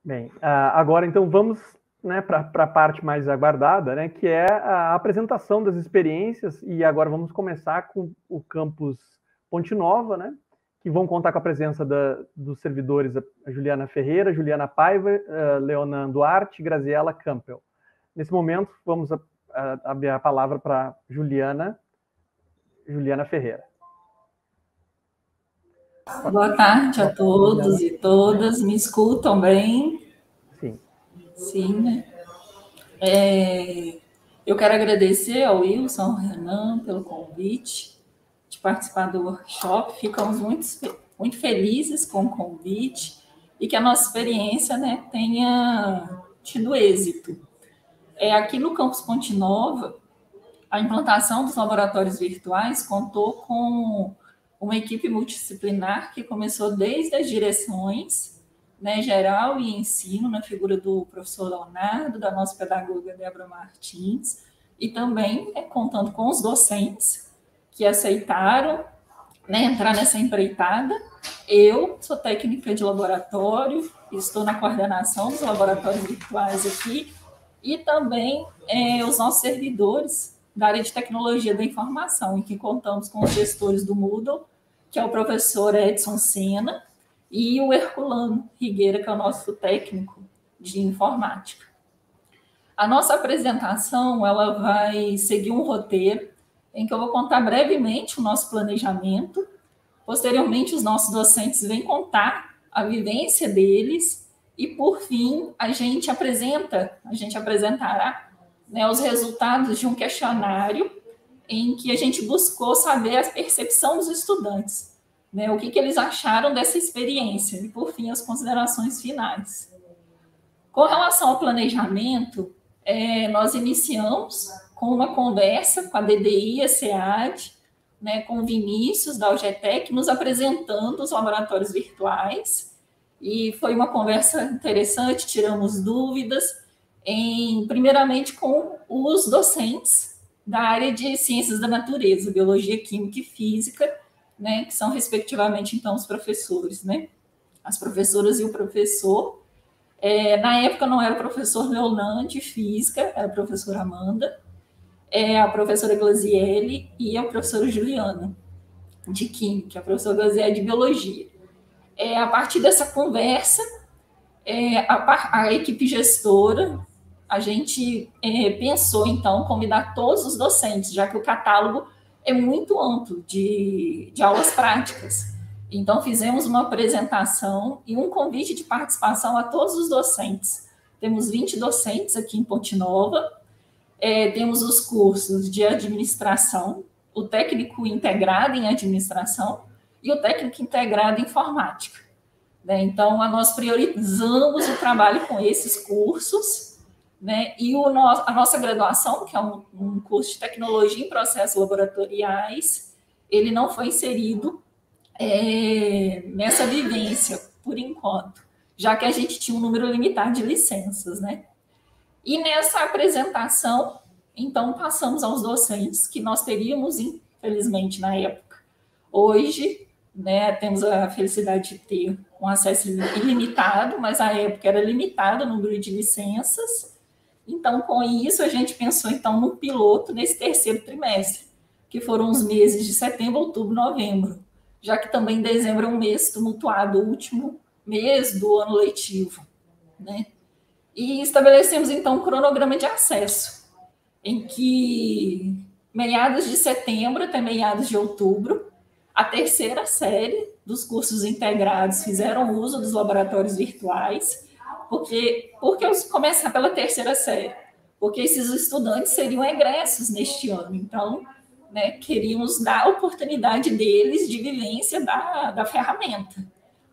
Bem, agora então vamos, né, para a parte mais aguardada, né, que é a apresentação das experiências, e agora vamos começar com o campus Ponte Nova, né, que vão contar com a presença dos servidores a Juliana Ferreira, Juliana Paiva, Leona Duarte e Graziela Campbell. Nesse momento, vamos abrir a palavra para Juliana Ferreira. Boa tarde a todos e todas. Me escutam bem? Sim. Sim, né? Eu quero agradecer ao Wilson, ao Renan, pelo convite de participar do workshop. Ficamos muito felizes com o convite e que a nossa experiência, né, tenha tido êxito. Aqui no Campus Ponte Nova, a implantação dos laboratórios virtuais contou com uma equipe multidisciplinar que começou desde as direções, né, geral e ensino, na figura do professor Leonardo, da nossa pedagoga Débora Martins, e também contando com os docentes que aceitaram, né, entrar nessa empreitada. Eu sou técnica de laboratório, estou na coordenação dos laboratórios virtuais aqui, e também os nossos servidores da área de tecnologia da informação, em que contamos com os gestores do Moodle, que é o professor Edson Sena, e o Herculano Rigueira, que é o nosso técnico de informática. A nossa apresentação ela vai seguir um roteiro em que eu vou contar brevemente o nosso planejamento. Posteriormente, os nossos docentes vêm contar a vivência deles e, por fim, a gente apresentará, né, os resultados de um questionário em que a gente buscou saber a percepção dos estudantes, né, o que eles acharam dessa experiência e, por fim, as considerações finais. Com relação ao planejamento, nós iniciamos com uma conversa com a DDI e a SEAD, né, com o Vinícius, da UGTEC, nos apresentando os laboratórios virtuais, e foi uma conversa interessante, tiramos dúvidas, primeiramente com os docentes da área de ciências da natureza, biologia, química e física, né, que são, respectivamente, então, os professores, né, as professoras e o professor. Na época não era o professor Leonan de física, era a professora Amanda, a professora Glaziele e a professora Juliana de química, a professora Glaziele de biologia. A partir dessa conversa, a equipe gestora, a gente pensou, então, convidar todos os docentes, já que o catálogo é muito amplo de aulas práticas. Então, fizemos uma apresentação e um convite de participação a todos os docentes. Temos 20 docentes aqui em Ponte Nova, temos os cursos de administração, o técnico integrado em administração e o técnico integrado em informática. Né? Então, nós priorizamos o trabalho com esses cursos, né? E a nossa graduação, que é um curso de tecnologia em processos laboratoriais, ele não foi inserido nessa vivência, por enquanto, já que a gente tinha um número limitado de licenças, né? E nessa apresentação, então, passamos aos docentes, que nós teríamos, infelizmente, na época. Hoje, né, temos a felicidade de ter um acesso ilimitado, mas à época era limitado o número de licenças. Então, com isso, a gente pensou, então, num piloto nesse terceiro trimestre, que foram os meses de setembro, outubro, novembro, já que também dezembro é um mês tumultuado, o último mês do ano letivo, né? E estabelecemos, então, um cronograma de acesso, em que, meados de setembro até meados de outubro, a terceira série dos cursos integrados fizeram uso dos laboratórios virtuais. Por que começar pela terceira série? Porque esses estudantes seriam egressos neste ano. Então, né, queríamos dar a oportunidade deles de vivência da ferramenta,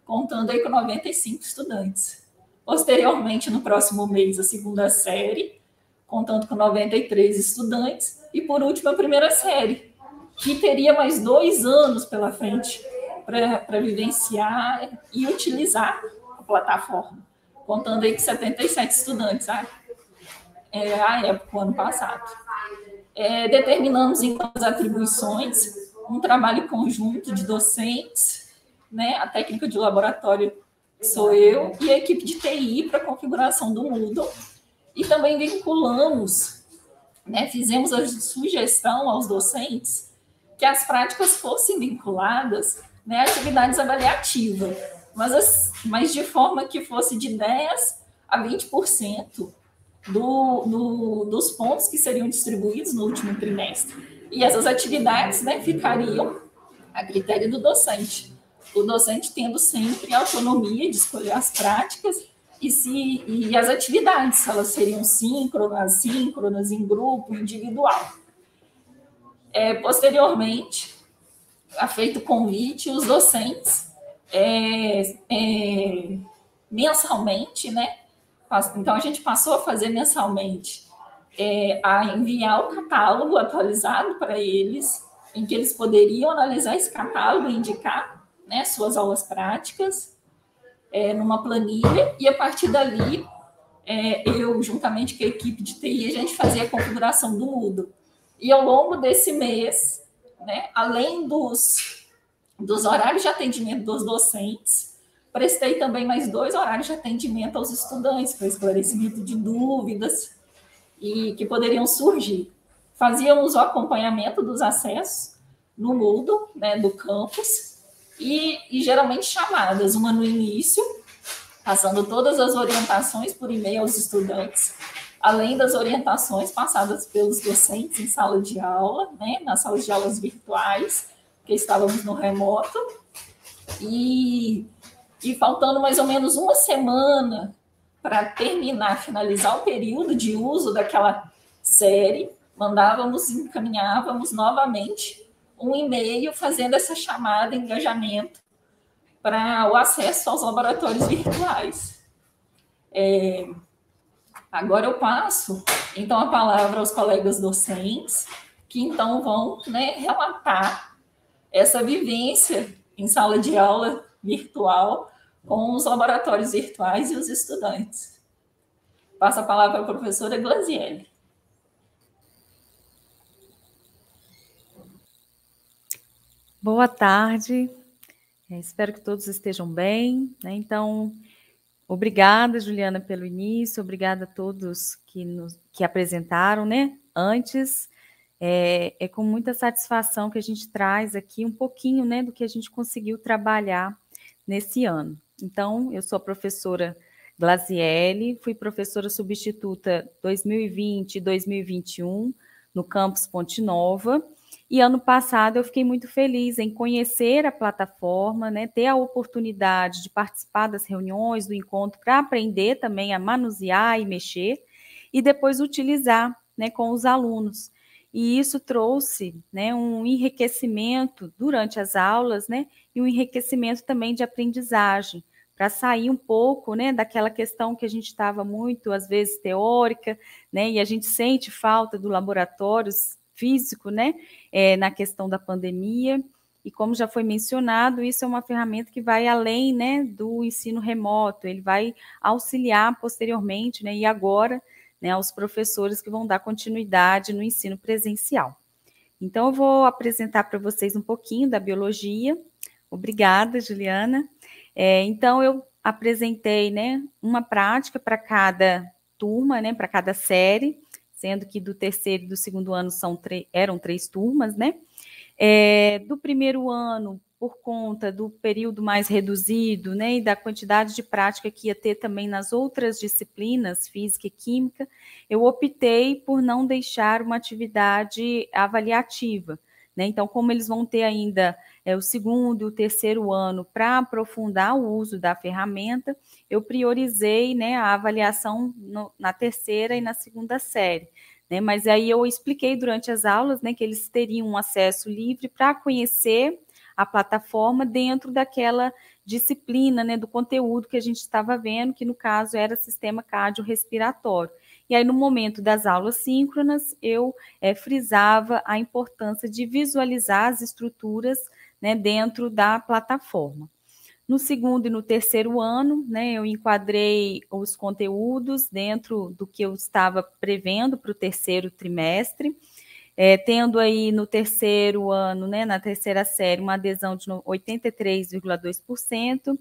contando aí com 95 estudantes. Posteriormente, no próximo mês, a segunda série, contando com 93 estudantes. E, por último, a primeira série, que teria mais 2 anos pela frente para vivenciar e utilizar a plataforma, contando aí com 77 estudantes à época, o ano passado. Determinamos, então, as atribuições, um trabalho conjunto de docentes, né, a técnica de laboratório sou eu e a equipe de TI para a configuração do Moodle, e também vinculamos, né, fizemos a sugestão aos docentes que as práticas fossem vinculadas, né, a atividades avaliativas, mas de forma que fosse de 10% a 20% dos pontos que seriam distribuídos no último trimestre. E essas atividades, né, ficariam a critério do docente. O docente tendo sempre a autonomia de escolher as práticas e as atividades, se elas seriam síncronas, em grupo, individual. Posteriormente, feito o convite, os docentes mensalmente, né? Então, a gente passou a fazer mensalmente, a enviar o catálogo atualizado para eles, em que eles poderiam analisar esse catálogo e indicar, né, suas aulas práticas numa planilha, e a partir dali, eu, juntamente com a equipe de TI, a gente fazia a configuração do Moodle. E ao longo desse mês, né, além dos horários de atendimento dos docentes, prestei também mais 2 horários de atendimento aos estudantes, para esclarecimento de dúvidas e que poderiam surgir. Fazíamos o acompanhamento dos acessos no Moodle, né, do campus, e geralmente chamadas, uma no início, passando todas as orientações por e-mail aos estudantes, além das orientações passadas pelos docentes em sala de aula, né, nas salas de aulas virtuais, que estávamos no remoto, e faltando mais ou menos uma semana para finalizar o período de uso daquela série, encaminhávamos novamente um e-mail fazendo essa chamada, engajamento, para o acesso aos laboratórios virtuais. Agora eu passo, então, a palavra aos colegas docentes, que então vão, né, relatar essa vivência em sala de aula virtual com os laboratórios virtuais e os estudantes. Passo a palavra à professora Glaziele. Boa tarde, espero que todos estejam bem, né? Então, obrigada, Juliana, pelo início, obrigada a todos que apresentaram, né, antes. É com muita satisfação que a gente traz aqui um pouquinho, né, do que a gente conseguiu trabalhar nesse ano. Então, eu sou a professora Glaziele, fui professora substituta 2020 e 2021 no campus Ponte Nova, e ano passado eu fiquei muito feliz em conhecer a plataforma, né, ter a oportunidade de participar das reuniões, do encontro, para aprender também a manusear e mexer, e depois utilizar, né, com os alunos. E isso trouxe, né, um enriquecimento durante as aulas, né, e um enriquecimento também de aprendizagem, para sair um pouco, né, daquela questão que a gente estava muito, às vezes, teórica, né, e a gente sente falta do laboratório físico, né, na questão da pandemia. E como já foi mencionado, isso é uma ferramenta que vai além, né, do ensino remoto, ele vai auxiliar posteriormente, né, e agora, né, aos professores que vão dar continuidade no ensino presencial. Então, eu vou apresentar para vocês um pouquinho da biologia. Obrigada, Juliana. Então, eu apresentei, né, uma prática para cada turma, né, para cada série, sendo que do terceiro e do segundo ano eram 3 turmas, né? Do primeiro ano, por conta do período mais reduzido, né, e da quantidade de prática que ia ter também nas outras disciplinas, física e química, eu optei por não deixar uma atividade avaliativa, né? Então, como eles vão ter ainda o segundo e o terceiro ano para aprofundar o uso da ferramenta, eu priorizei, né, a avaliação na terceira e na segunda série. Né, mas aí eu expliquei durante as aulas, né, que eles teriam um acesso livre para conhecer a plataforma dentro daquela disciplina, né, do conteúdo que a gente estava vendo, que no caso era sistema cardiorrespiratório. E aí no momento das aulas síncronas, eu frisava a importância de visualizar as estruturas, né, dentro da plataforma. No segundo e no terceiro ano, né, eu enquadrei os conteúdos dentro do que eu estava prevendo para o terceiro trimestre, tendo aí no terceiro ano, né, na terceira série, uma adesão de 83,2%,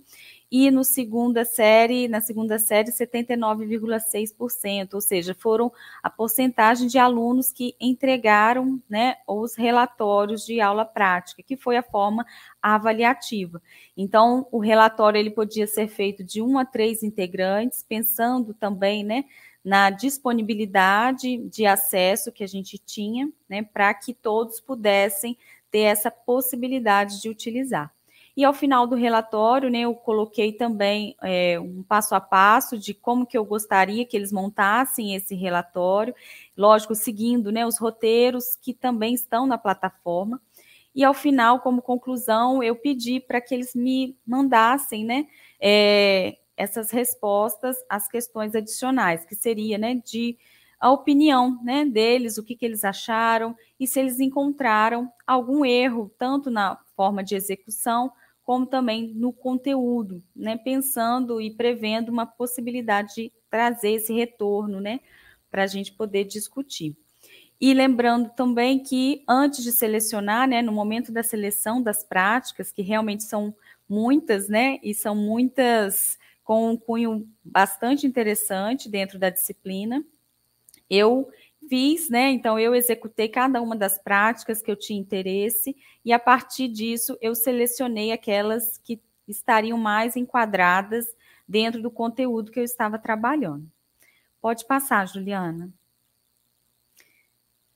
e na segunda série, 79,6%, ou seja, foram a porcentagem de alunos que entregaram, né, os relatórios de aula prática, que foi a forma avaliativa. Então, o relatório ele podia ser feito de 1 a 3 integrantes, pensando também, né, na disponibilidade de acesso que a gente tinha, né, para que todos pudessem ter essa possibilidade de utilizar. E ao final do relatório, né, eu coloquei também um passo a passo de como que eu gostaria que eles montassem esse relatório, lógico, seguindo, né, os roteiros que também estão na plataforma. E ao final, como conclusão, eu pedi para que eles me mandassem, né, essas respostas às questões adicionais, que seria, né, de a opinião, né, deles, o que eles acharam e se eles encontraram algum erro, tanto na forma de execução, como também no conteúdo, né, pensando e prevendo uma possibilidade de trazer esse retorno, né, para a gente poder discutir. E lembrando também que antes de selecionar, né, no momento da seleção das práticas, que realmente são muitas, né, e são muitas com um cunho bastante interessante dentro da disciplina, eu fiz, né, então eu executei cada uma das práticas que eu tinha interesse e a partir disso eu selecionei aquelas que estariam mais enquadradas dentro do conteúdo que eu estava trabalhando. Pode passar, Juliana.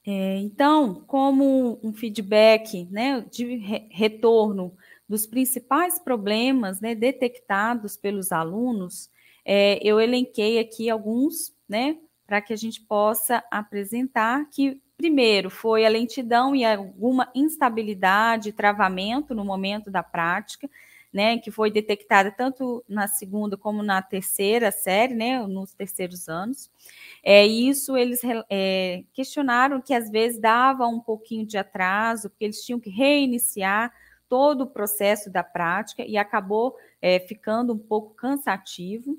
Então, como um feedback, né, de retorno dos principais problemas, né, detectados pelos alunos, eu elenquei aqui alguns, né, para que a gente possa apresentar, que primeiro foi a lentidão e alguma instabilidade, travamento no momento da prática, né, que foi detectada tanto na segunda como na terceira série, né, nos terceiros anos. Isso eles questionaram que às vezes dava um pouquinho de atraso, porque eles tinham que reiniciar todo o processo da prática e acabou ficando um pouco cansativo.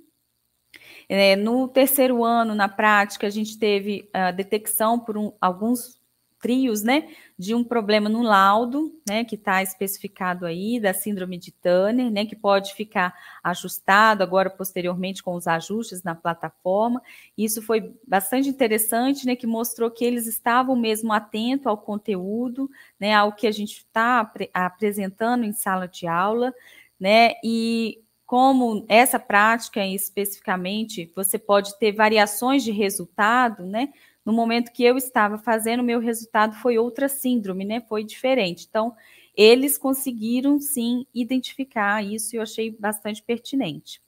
No terceiro ano, na prática, a gente teve a detecção por alguns trios, né, de um problema no laudo, né, que está especificado aí, da síndrome de Turner, né, que pode ficar ajustado agora posteriormente com os ajustes na plataforma. Isso foi bastante interessante, né, que mostrou que eles estavam mesmo atentos ao conteúdo, né, ao que a gente está apresentando em sala de aula, né, e como essa prática especificamente, você pode ter variações de resultado, né? No momento que eu estava fazendo, o meu resultado foi outra síndrome, né? Foi diferente. Então, eles conseguiram, sim, identificar isso e eu achei bastante pertinente.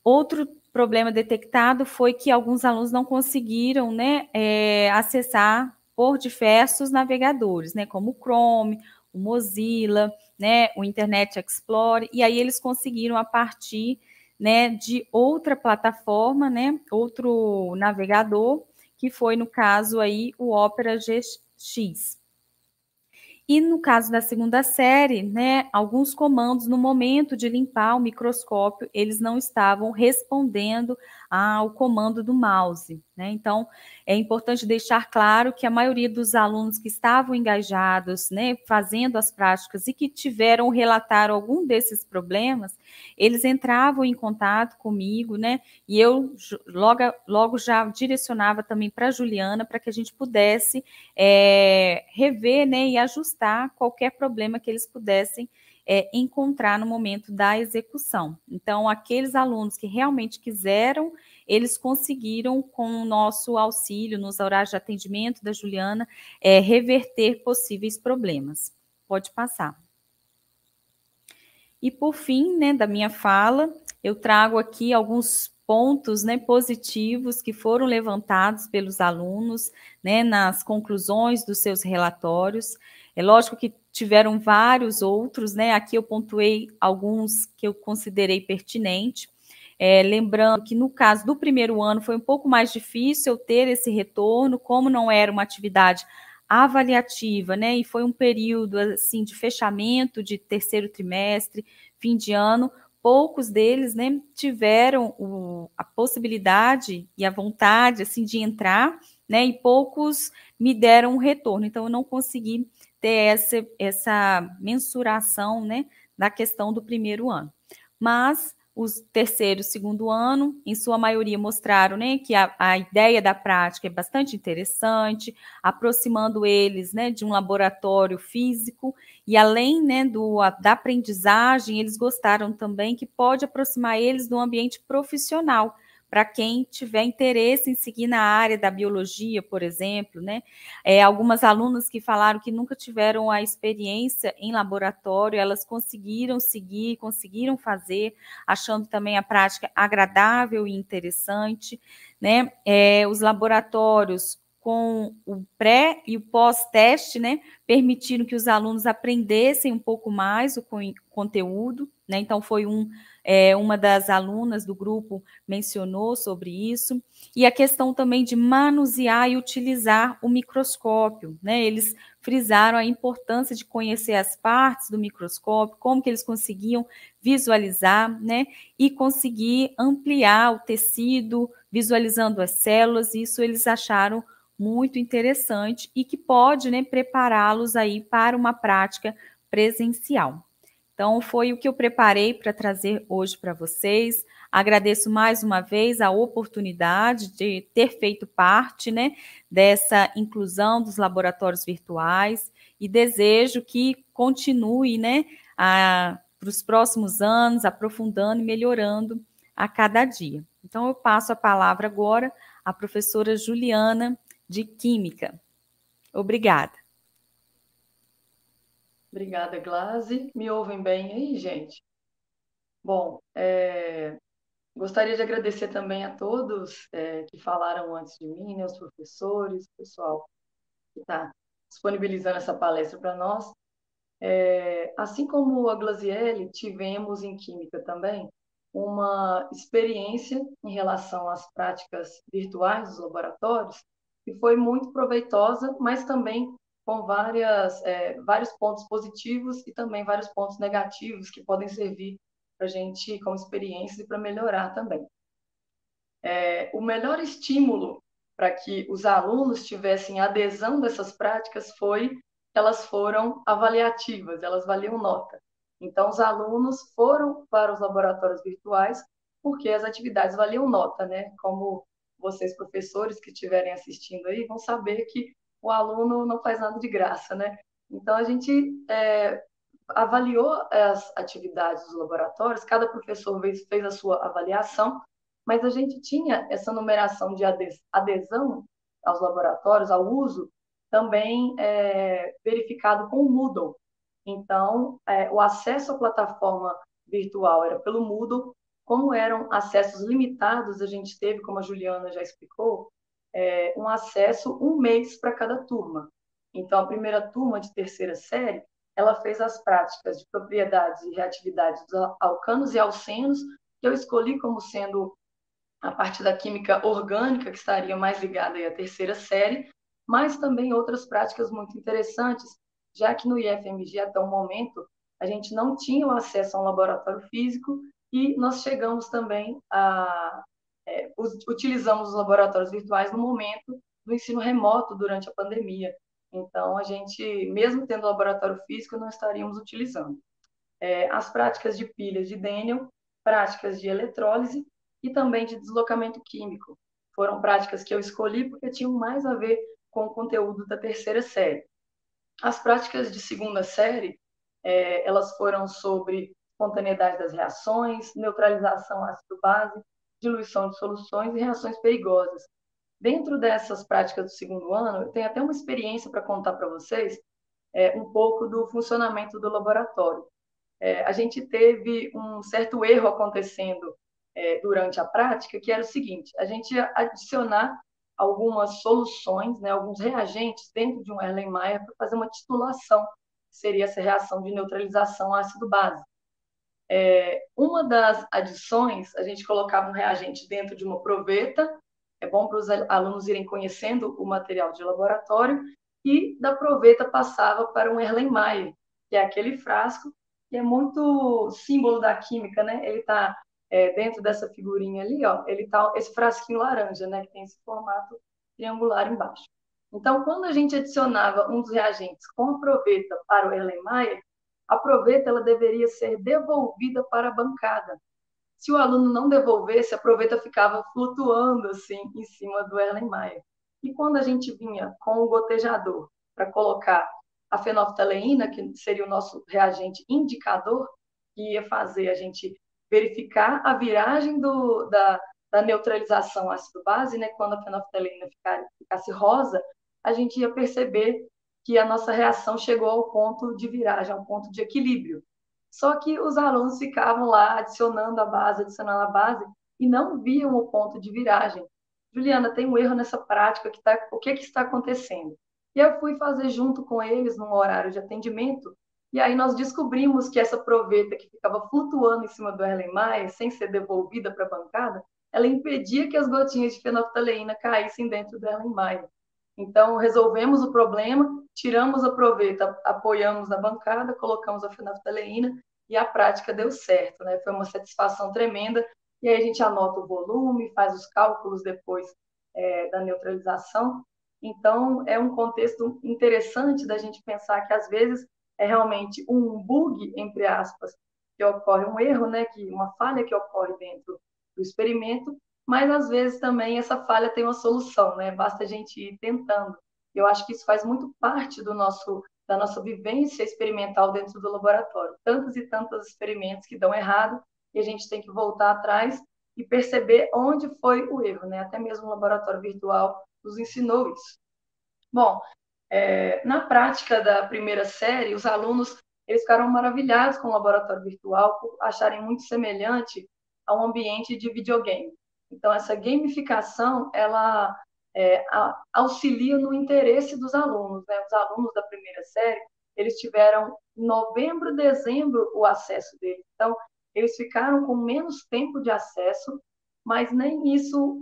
Outro problema detectado foi que alguns alunos não conseguiram, né, acessar por diversos navegadores, né? Como o Chrome, o Mozilla, né, o Internet Explorer, e aí eles conseguiram a partir, né, de outra plataforma, né, outro navegador, que foi, no caso aí, o Opera GX. E no caso da segunda série, né, alguns comandos no momento de limpar o microscópio, eles não estavam respondendo ao comando do mouse, né? Então, é importante deixar claro que a maioria dos alunos que estavam engajados, né, fazendo as práticas e que tiveram relatar algum desses problemas, eles entravam em contato comigo, né? E eu logo já direcionava também para a Juliana para que a gente pudesse rever, né, e ajustar qualquer problema que eles pudessem encontrar no momento da execução. Então, aqueles alunos que realmente quiseram, eles conseguiram, com o nosso auxílio, nos horários de atendimento da Juliana, reverter possíveis problemas. Pode passar. E, por fim, né, da minha fala, eu trago aqui alguns pontos, né, positivos que foram levantados pelos alunos, né, nas conclusões dos seus relatórios. É lógico que tiveram vários outros, né, aqui eu pontuei alguns que eu considerei pertinente. Lembrando que no caso do primeiro ano foi um pouco mais difícil eu ter esse retorno, como não era uma atividade avaliativa, né, e foi um período assim de fechamento de terceiro trimestre, fim de ano, poucos deles, né, tiveram a possibilidade e a vontade assim de entrar, né, e poucos me deram um retorno, então eu não consegui ter essa mensuração, né, da questão do primeiro ano. Mas os terceiro e segundo ano, em sua maioria, mostraram, né, que a ideia da prática é bastante interessante, aproximando eles, né, de um laboratório físico, e além, né, da aprendizagem, eles gostaram também que pode aproximar eles do ambiente profissional, para quem tiver interesse em seguir na área da biologia, por exemplo, né? Algumas alunas que falaram que nunca tiveram a experiência em laboratório, elas conseguiram seguir, conseguiram fazer, achando também a prática agradável e interessante, né? Os laboratórios com o pré e o pós-teste, né, permitiram que os alunos aprendessem um pouco mais o conteúdo, né? Então foi uma das alunas do grupo mencionou sobre isso, e a questão também de manusear e utilizar o microscópio, né? Eles frisaram a importância de conhecer as partes do microscópio, como que eles conseguiam visualizar, né? E conseguir ampliar o tecido, visualizando as células, isso eles acharam muito interessante e que pode, né, prepará-los aí para uma prática presencial. Então, foi o que eu preparei para trazer hoje para vocês. Agradeço mais uma vez a oportunidade de ter feito parte, né, dessa inclusão dos laboratórios virtuais e desejo que continue, né, para os próximos anos, aprofundando e melhorando a cada dia. Então, eu passo a palavra agora à professora Juliana, de Química. Obrigada. Obrigada, Glaze. Me ouvem bem aí, gente? Bom, gostaria de agradecer também a todos que falaram antes de mim, né, os professores, o pessoal que está disponibilizando essa palestra para nós. Assim como a Glaziele, tivemos em Química também uma experiência em relação às práticas virtuais dos laboratórios, que foi muito proveitosa, mas também com vários pontos positivos e também vários pontos negativos que podem servir para a gente como experiência e para melhorar também. O melhor estímulo para que os alunos tivessem adesão dessas práticas elas foram avaliativas, elas valiam nota. Então, os alunos foram para os laboratórios virtuais porque as atividades valiam nota, né? Como vocês, professores que estiverem assistindo aí, vão saber que o aluno não faz nada de graça, né? Então, a gente avaliou as atividades dos laboratórios, cada professor fez a sua avaliação, mas a gente tinha essa numeração de adesão aos laboratórios, ao uso, também verificado com o Moodle. Então, o acesso à plataforma virtual era pelo Moodle. Como eram acessos limitados, a gente teve, como a Juliana já explicou, um acesso um mês para cada turma. Então, a primeira turma de terceira série, ela fez as práticas de propriedades e reatividades dos alcanos e alcenos, que eu escolhi como sendo a parte da química orgânica, que estaria mais ligada aí à terceira série, mas também outras práticas muito interessantes, já que no IFMG, até o momento, a gente não tinha o acesso a um laboratório físico e nós chegamos também utilizamos os laboratórios virtuais no momento do ensino remoto durante a pandemia. Então, a gente, mesmo tendo laboratório físico, não estaríamos utilizando. As práticas de pilhas de Daniel, práticas de eletrólise e também de deslocamento químico. Foram práticas que eu escolhi porque tinham mais a ver com o conteúdo da terceira série. As práticas de segunda série, elas foram sobre espontaneidade das reações, neutralização ácido-base, diluição de soluções e reações perigosas. Dentro dessas práticas do segundo ano, eu tenho até uma experiência para contar para vocês, um pouco do funcionamento do laboratório. A gente teve um certo erro acontecendo durante a prática, que era o seguinte: a gente ia adicionar algumas soluções, né, alguns reagentes dentro de um Erlenmeyer para fazer uma titulação, que seria essa reação de neutralização ácido-base. Uma das adições, a gente colocava um reagente dentro de uma proveta, é bom para os alunos irem conhecendo o material de laboratório, e da proveta passava para um Erlenmeyer, que é aquele frasco que é muito símbolo da química, né? Ele está dentro dessa figurinha ali, ó, ele tá esse frasquinho laranja, né, que tem esse formato triangular embaixo. Então, quando a gente adicionava um dos reagentes com a proveta para o Erlenmeyer, a proveta ela deveria ser devolvida para a bancada. se o aluno não devolvesse, a proveta ficava flutuando assim em cima do Erlenmeyer. E quando a gente vinha com o gotejador para colocar a fenolftaleína, que seria o nosso reagente indicador, que ia fazer a gente verificar a viragem da neutralização ácido-base, né? Quando a fenolftaleína ficasse rosa, a gente ia perceber que a nossa reação chegou ao ponto de viragem, ao ponto de equilíbrio. Só que os alunos ficavam lá adicionando a base, e não viam o ponto de viragem. Juliana, tem um erro nessa prática, o que está acontecendo? E eu fui fazer junto com eles num horário de atendimento, e aí nós descobrimos que essa proveta que ficava flutuando em cima do Erlenmeyer, sem ser devolvida para a bancada, ela impedia que as gotinhas de fenolftaleína caíssem dentro do Erlenmeyer. Então, resolvemos o problema, tiramos a proveta, apoiamos na bancada, colocamos a fenolftaleína e a prática deu certo, né? Foi uma satisfação tremenda. E aí a gente anota o volume, faz os cálculos depois da neutralização. Então, é um contexto interessante da gente pensar que, às vezes, é realmente um bug, entre aspas, que ocorre, um erro, né? Uma falha que ocorre dentro do experimento, mas às vezes também essa falha tem uma solução, né? Basta a gente ir tentando. Eu acho que isso faz muito parte da nossa vivência experimental dentro do laboratório. Tantos e tantos experimentos que dão errado e a gente tem que voltar atrás e perceber onde foi o erro, né? Até mesmo o laboratório virtual nos ensinou isso. Bom, na prática da primeira série, os alunos eles ficaram maravilhados com o laboratório virtual por acharem muito semelhante a um ambiente de videogame. Então, essa gamificação, ela auxilia no interesse dos alunos, né? Os alunos da primeira série, eles tiveram novembro, dezembro o acesso deles. Então, eles ficaram com menos tempo de acesso, mas nem isso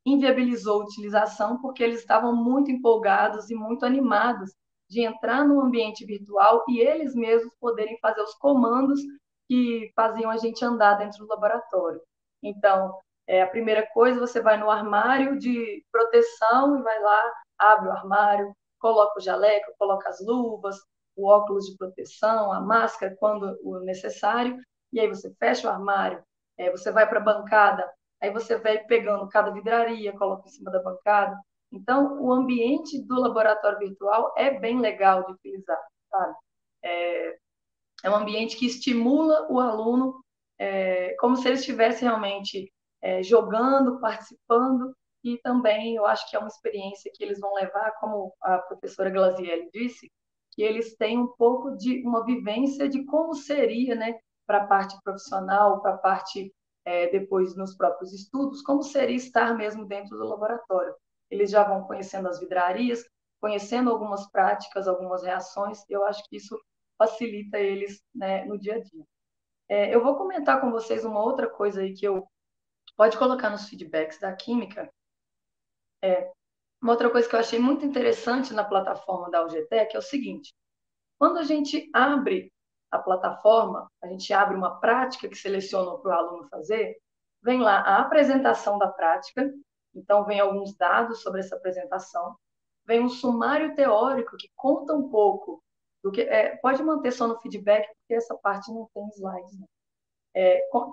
inviabilizou a utilização, porque eles estavam muito empolgados e muito animados de entrar no ambiente virtual e eles mesmos poderem fazer os comandos que faziam a gente andar dentro do laboratório. Então, a primeira coisa, você vai no armário de proteção e vai lá, abre o armário, coloca o jaleco, coloca as luvas, o óculos de proteção, a máscara, quando o necessário, e aí você fecha o armário, você vai para a bancada, aí você vai pegando cada vidraria, coloca em cima da bancada. Então, o ambiente do laboratório virtual é bem legal de utilizar, sabe? É um ambiente que estimula o aluno, como se ele estivesse realmente jogando, participando, e também eu acho que é uma experiência que eles vão levar, como a professora Glazielli disse, que eles têm um pouco de uma vivência de como seria, né, para a parte profissional, para a parte depois nos próprios estudos, como seria estar mesmo dentro do laboratório. Eles já vão conhecendo as vidrarias, conhecendo algumas práticas, algumas reações, eu acho que isso facilita eles, né, no dia a dia. Eu vou comentar com vocês uma outra coisa aí que pode colocar nos feedbacks da química. Uma outra coisa que eu achei muito interessante na plataforma da UGTEC é o seguinte: quando a gente abre a plataforma, a gente abre uma prática que selecionou para o aluno fazer, vem lá a apresentação da prática, então vem alguns dados sobre essa apresentação, vem um sumário teórico que conta um pouco do que... pode manter só no feedback, porque essa parte não tem slides, né?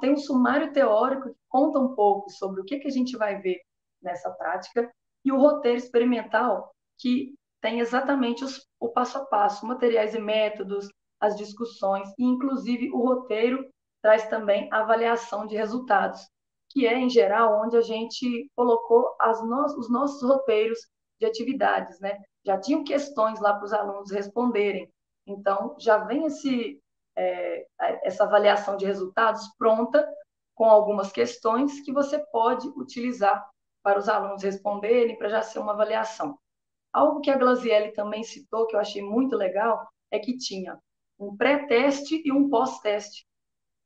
Tem um sumário teórico que conta um pouco sobre o que a gente vai ver nessa prática, e o roteiro experimental, que tem exatamente o passo a passo, materiais e métodos, as discussões, e inclusive o roteiro traz também a avaliação de resultados, que é, em geral, onde a gente colocou os nossos roteiros de atividades, né? Já tinham questões lá para os alunos responderem. Então, já vem essa avaliação de resultados pronta, com algumas questões que você pode utilizar para os alunos responderem, para já ser uma avaliação. Algo que a Glazielli também citou, que eu achei muito legal, é que tinha um pré-teste e um pós-teste.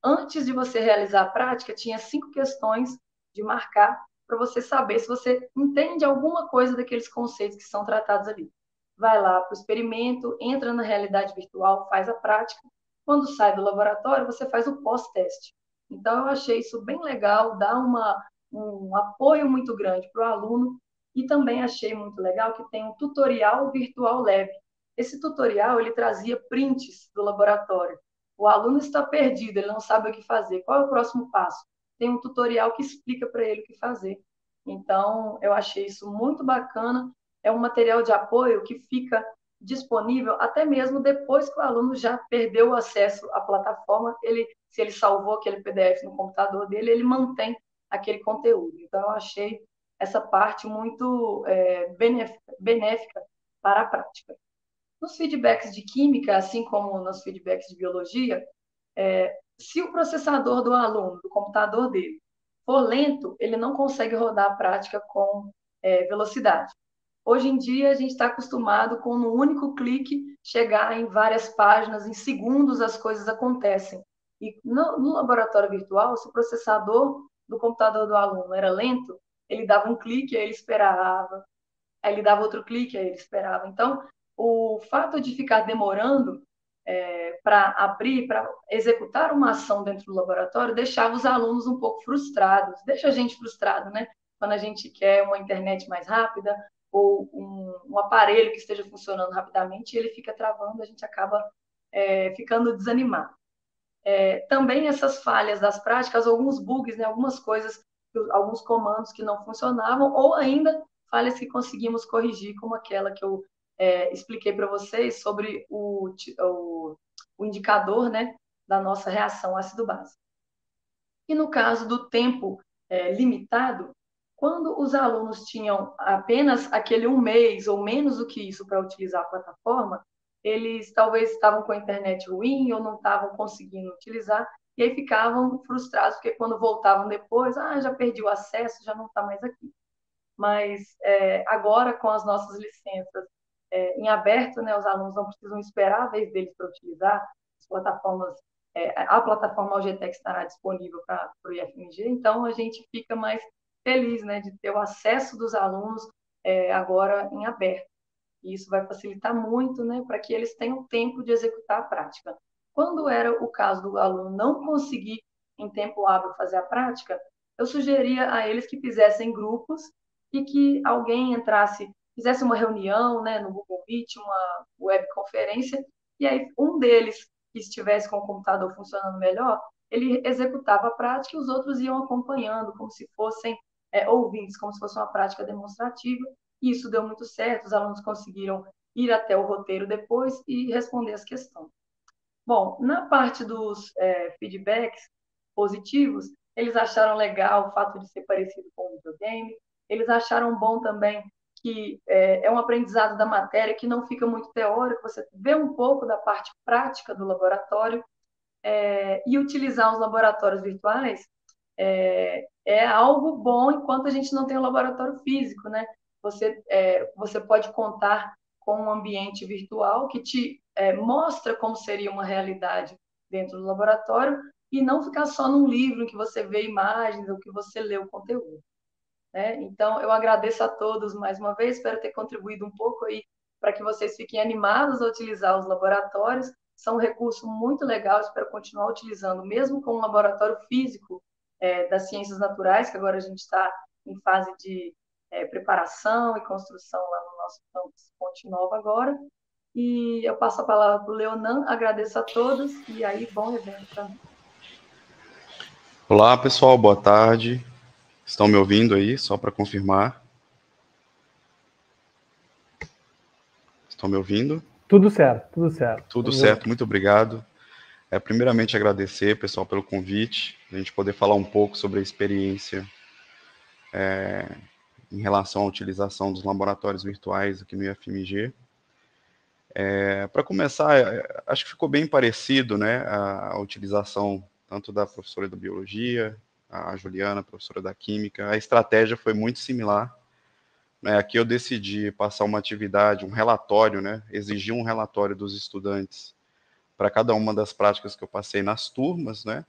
Antes de você realizar a prática, tinha 5 questões de marcar para você saber se você entende alguma coisa daqueles conceitos que são tratados ali. Vai lá para o experimento, entra na realidade virtual, faz a prática. Quando sai do laboratório, você faz o pós-teste. Então, eu achei isso bem legal, dá um apoio muito grande para o aluno, e também achei muito legal que tem um tutorial virtual lab. Esse tutorial, ele trazia prints do laboratório. O aluno está perdido, ele não sabe o que fazer. Qual é o próximo passo? Tem um tutorial que explica para ele o que fazer. Então, eu achei isso muito bacana. É um material de apoio que fica disponível até mesmo depois que o aluno já perdeu o acesso à plataforma. Se ele salvou aquele PDF no computador dele, ele mantém aquele conteúdo. Então, eu achei essa parte muito benéfica para a prática. Nos feedbacks de química, assim como nos feedbacks de biologia, se o processador do aluno, do computador dele, for lento, ele não consegue rodar a prática com velocidade. Hoje em dia, a gente está acostumado com, no único clique, chegar em várias páginas, em segundos as coisas acontecem. E no laboratório virtual, se o processador do computador do aluno era lento, ele dava um clique, aí ele esperava, aí ele dava outro clique, aí ele esperava. Então, o fato de ficar demorando para abrir, para executar uma ação dentro do laboratório, deixava os alunos um pouco frustrados. Deixa a gente frustrado, né? Quando a gente quer uma internet mais rápida ou um aparelho que esteja funcionando rapidamente, ele fica travando, a gente acaba ficando desanimado. Também essas falhas das práticas, alguns bugs, né, algumas coisas, alguns comandos que não funcionavam, ou ainda falhas que conseguimos corrigir, como aquela que eu expliquei para vocês sobre o indicador, né, da nossa reação ácido-base. E no caso do tempo limitado, quando os alunos tinham apenas aquele 1 mês ou menos do que isso para utilizar a plataforma, eles talvez estavam com a internet ruim ou não estavam conseguindo utilizar, e aí ficavam frustrados, porque quando voltavam depois, já perdi o acesso, já não está mais aqui. Mas agora, com as nossas licenças em aberto, né, os alunos não precisam esperar a vez deles para utilizar as plataformas. A plataforma Algetex estará disponível para o IFMG, então a gente fica mais feliz, né, de ter o acesso dos alunos agora em aberto. E isso vai facilitar muito, né, para que eles tenham tempo de executar a prática. Quando era o caso do aluno não conseguir, em tempo hábil, fazer a prática, eu sugeria a eles que fizessem grupos e que alguém entrasse, fizesse uma reunião, né, no Google Meet, uma webconferência, e aí um deles que estivesse com o computador funcionando melhor, ele executava a prática e os outros iam acompanhando, como se fossem ouvintes, como se fosse uma prática demonstrativa. E isso deu muito certo, os alunos conseguiram ir até o roteiro depois e responder as questões. Bom, na parte dos feedbacks positivos, eles acharam legal o fato de ser parecido com o videogame, eles acharam bom também que é um aprendizado da matéria que não fica muito teórico, você vê um pouco da parte prática do laboratório, e utilizar os laboratórios virtuais é algo bom enquanto a gente não tem um laboratório físico, né? Você pode contar com um ambiente virtual que te mostra como seria uma realidade dentro do laboratório e não ficar só num livro em que você vê imagens ou que você lê o conteúdo. Né? Então, eu agradeço a todos mais uma vez, espero ter contribuído um pouco aí para que vocês fiquem animados a utilizar os laboratórios. São um recurso muito legal, espero continuar utilizando, mesmo com um laboratório físico das ciências naturais, que agora a gente está em fase de preparação e construção lá no nosso campus Ponte Nova agora. E eu passo a palavra para o Leonan, agradeço a todos e aí, bom evento também. Olá, pessoal, boa tarde. Estão me ouvindo aí, só para confirmar? Estão me ouvindo? Tudo certo, tudo certo. Tudo certo, muito obrigado. Primeiramente, agradecer, pessoal, pelo convite, a gente poder falar um pouco sobre a experiência em relação à utilização dos laboratórios virtuais aqui no IFMG. Para começar, acho que ficou bem parecido, né, a utilização tanto da professora da Biologia, a Juliana, professora da Química. A estratégia foi muito similar. Aqui eu decidi passar uma atividade, um relatório, né, exigir um relatório dos estudantes para cada uma das práticas que eu passei nas turmas, né,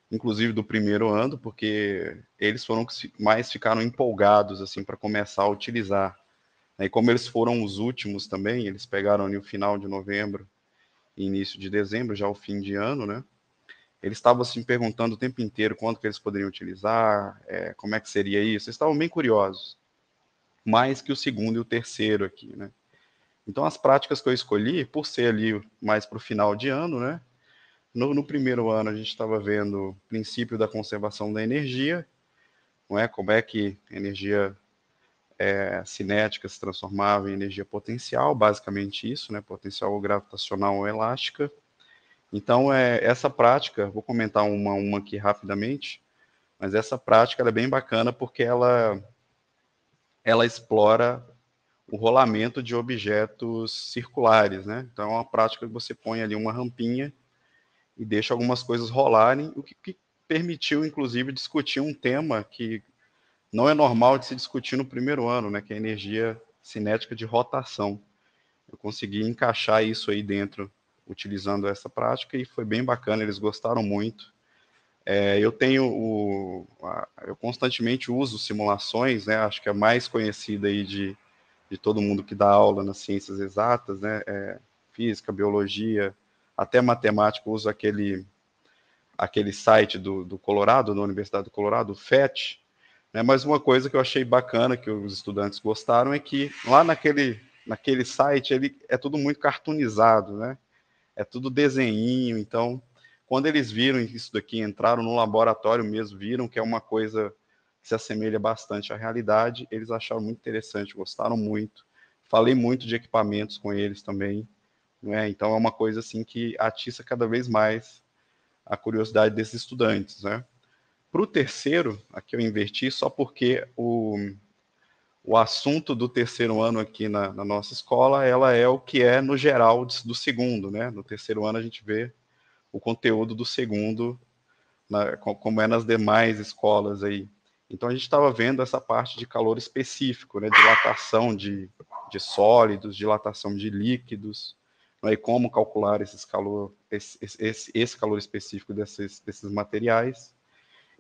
inclusive do primeiro ano, porque eles foram que mais ficaram empolgados assim, para começar a utilizar. E como eles foram os últimos também, eles pegaram ali o final de novembro e início de dezembro, já o fim de ano, né, eles estavam assim, perguntando o tempo inteiro quanto que eles poderiam utilizar, como é que seria isso, eles estavam bem curiosos, mais que o segundo e o terceiro aqui, né. Então, as práticas que eu escolhi, por ser ali mais para o final de ano, né, No primeiro ano, a gente estava vendo o princípio da conservação da energia, não é? Como é que a energia cinética se transformava em energia potencial, basicamente isso, né? Potencial gravitacional ou elástica. Então, essa prática, vou comentar uma aqui rapidamente, mas essa prática ela é bem bacana porque ela explora o rolamento de objetos circulares, né? Então, é uma prática que você põe ali uma rampinha e deixa algumas coisas rolarem, o que permitiu, inclusive, discutir um tema que não é normal de se discutir no primeiro ano, né? Que é a energia cinética de rotação. Eu consegui encaixar isso aí dentro, utilizando essa prática, e foi bem bacana, eles gostaram muito. Eu constantemente uso simulações, né? Acho que a mais conhecida aí de todo mundo que dá aula nas ciências exatas, né? Física, biologia, até matemática, eu uso aquele site do Colorado, da Universidade do Colorado, o PhET, né? Mas uma coisa que eu achei bacana, que os estudantes gostaram, é que lá naquele site, ele é tudo muito cartoonizado, né? É tudo desenhinho, então, quando eles viram isso daqui, entraram no laboratório mesmo, viram que é uma coisa que se assemelha bastante à realidade, eles acharam muito interessante, gostaram muito. Falei muito de equipamentos com eles também, né? Então, é uma coisa assim que atiça cada vez mais a curiosidade desses estudantes, né? Para o terceiro, aqui eu inverti só porque o assunto do terceiro ano aqui na nossa escola, ela é o que é no geral do segundo, né? No terceiro ano a gente vê o conteúdo do segundo, como é nas demais escolas aí. Então a gente estava vendo essa parte de calor específico, né? Dilatação de sólidos, dilatação de líquidos, né? E como calcular esse calor específico desses materiais.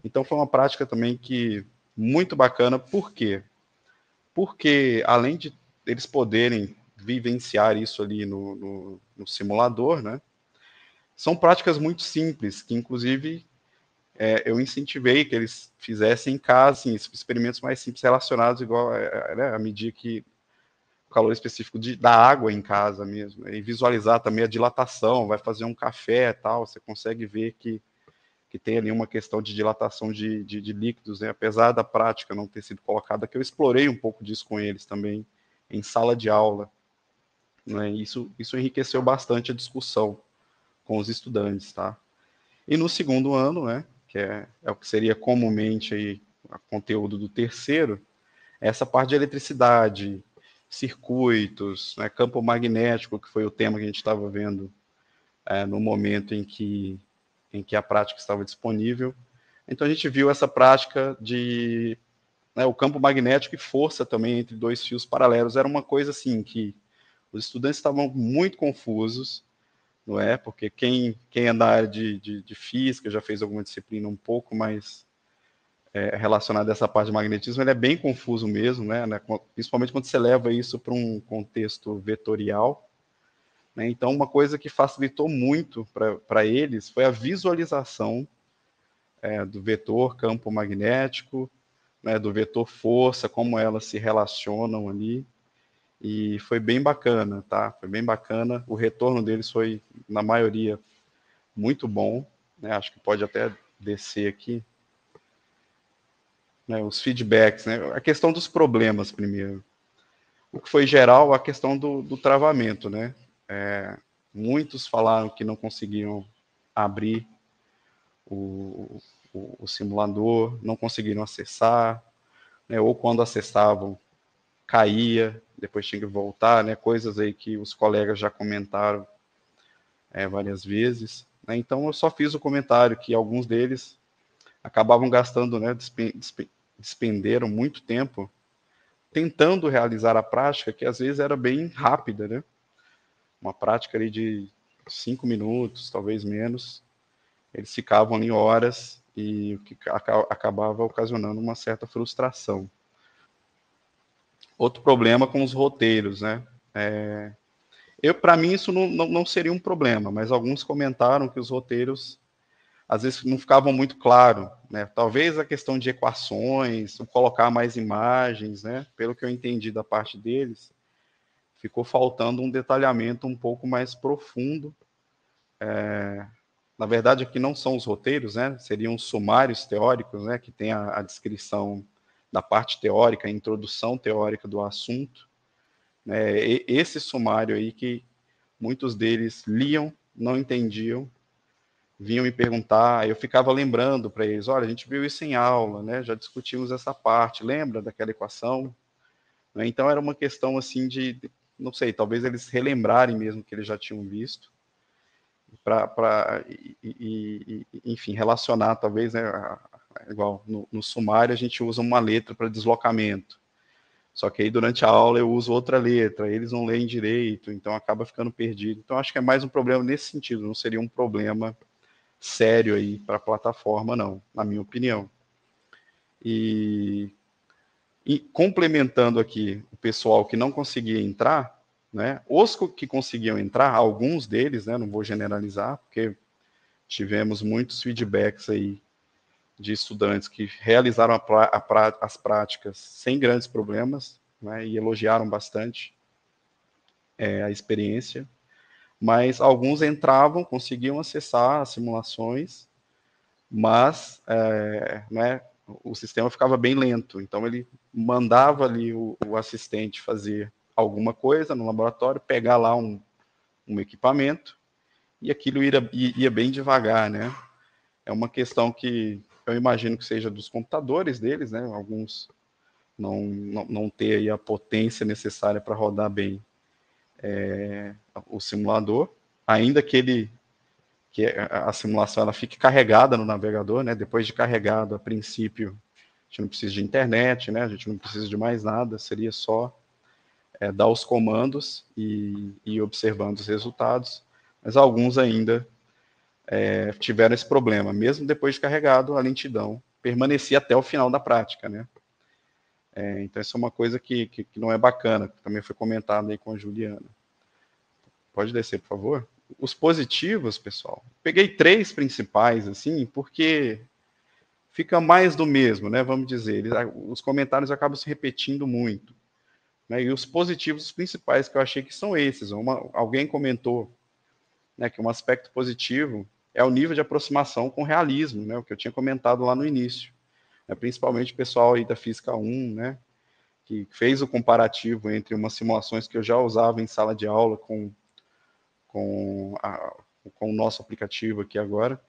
Então foi uma prática também que muito bacana. Por quê? Porque além de eles poderem vivenciar isso ali no simulador, né? São práticas muito simples, que inclusive eu incentivei que eles fizessem em casa, assim, experimentos mais simples relacionados igual né, a medir que o calor específico da água em casa mesmo, né, e visualizar também a dilatação, vai fazer um café e tal, você consegue ver que tem ali uma questão de dilatação de líquidos, né? Apesar da prática não ter sido colocada, que eu explorei um pouco disso com eles também em sala de aula, né? Isso enriqueceu bastante a discussão com os estudantes, tá? E no segundo ano, né, que é o que seria comumente aí o conteúdo do terceiro, essa parte de eletricidade, circuitos, né, campo magnético, que foi o tema que a gente estava vendo no momento em que a prática estava disponível. Então a gente viu essa prática de o campo magnético e força também entre dois fios paralelos. Era uma coisa assim que os estudantes estavam muito confusos, não é? Porque quem é da área de física, já fez alguma disciplina um pouco mais relacionada a essa parte de magnetismo, ele é bem confuso mesmo, né? Principalmente quando você leva isso para um contexto vetorial, né? Então, uma coisa que facilitou muito para eles foi a visualização do vetor campo magnético, né, do vetor força, como elas se relacionam ali, e foi bem bacana, tá? Foi bem bacana, o retorno deles foi, na maioria, muito bom, né? Acho que pode até descer aqui, né, os feedbacks, né? A questão dos problemas primeiro. O que foi geral, a questão do travamento, né? Muitos falaram que não conseguiam abrir o simulador, não conseguiram acessar, né? Ou quando acessavam, caía, depois tinha que voltar, né? Coisas aí que os colegas já comentaram várias vezes, né? Então eu só fiz o comentário que alguns deles acabavam gastando, né? Despenderam muito tempo tentando realizar a prática, que às vezes era bem rápida, né? Uma prática ali de 5 minutos, talvez menos. Eles ficavam ali horas e o que acabava ocasionando uma certa frustração. Outro problema com os roteiros, né? Para mim, isso não seria um problema, mas alguns comentaram que os roteiros às vezes não ficavam muito claros, né? Talvez a questão de equações, colocar mais imagens, né? Pelo que eu entendi da parte deles, ficou faltando um detalhamento um pouco mais profundo na verdade, aqui não são os roteiros, né? Seriam os sumários teóricos, né? Que tem a descrição da parte teórica, a introdução teórica do assunto, né? Esse sumário aí que muitos deles liam, não entendiam, vinham me perguntar, eu ficava lembrando para eles, olha, a gente viu isso em aula, né? Já discutimos essa parte, lembra daquela equação? Né? Então era uma questão assim de, não sei, talvez eles relembrarem mesmo que eles já tinham visto, enfim, relacionar, talvez, né, igual no sumário a gente usa uma letra para deslocamento, só que aí durante a aula eu uso outra letra, eles não leem direito, então acaba ficando perdido. Então acho que é mais um problema nesse sentido, não seria um problema sério aí para a plataforma, não, na minha opinião. E complementando aqui o pessoal que não conseguia entrar, né, os que conseguiam entrar, alguns deles, né, não vou generalizar, porque tivemos muitos feedbacks aí de estudantes que realizaram as práticas sem grandes problemas, né, e elogiaram bastante a experiência, mas alguns entravam, conseguiam acessar as simulações, mas né, o sistema ficava bem lento, então ele mandava ali o assistente fazer alguma coisa no laboratório, pegar lá um equipamento, e aquilo ia bem devagar, né? É uma questão que eu imagino que seja dos computadores deles, né? Alguns não ter aí a potência necessária para rodar bem o simulador, ainda que a simulação ela fique carregada no navegador, né? Depois de carregado, a princípio, a gente não precisa de internet, né? A gente não precisa de mais nada, seria só dar os comandos e ir observando os resultados, mas alguns ainda tiveram esse problema. Mesmo depois de carregado, a lentidão permanecia até o final da prática, né? Então, isso é uma coisa que não é bacana, que também foi comentado aí com a Juliana. Pode descer, por favor? Os positivos, pessoal, peguei 3 principais, assim, porque fica mais do mesmo, né? Vamos dizer, os comentários acabam se repetindo muito. Né? E os positivos, os principais que eu achei que são esses. Alguém comentou, né, que um aspecto positivo é o nível de aproximação com realismo, né? O que eu tinha comentado lá no início. Principalmente o pessoal aí da Física 1, né? Que fez o comparativo entre umas simulações que eu já usava em sala de aula com o nosso aplicativo aqui agora.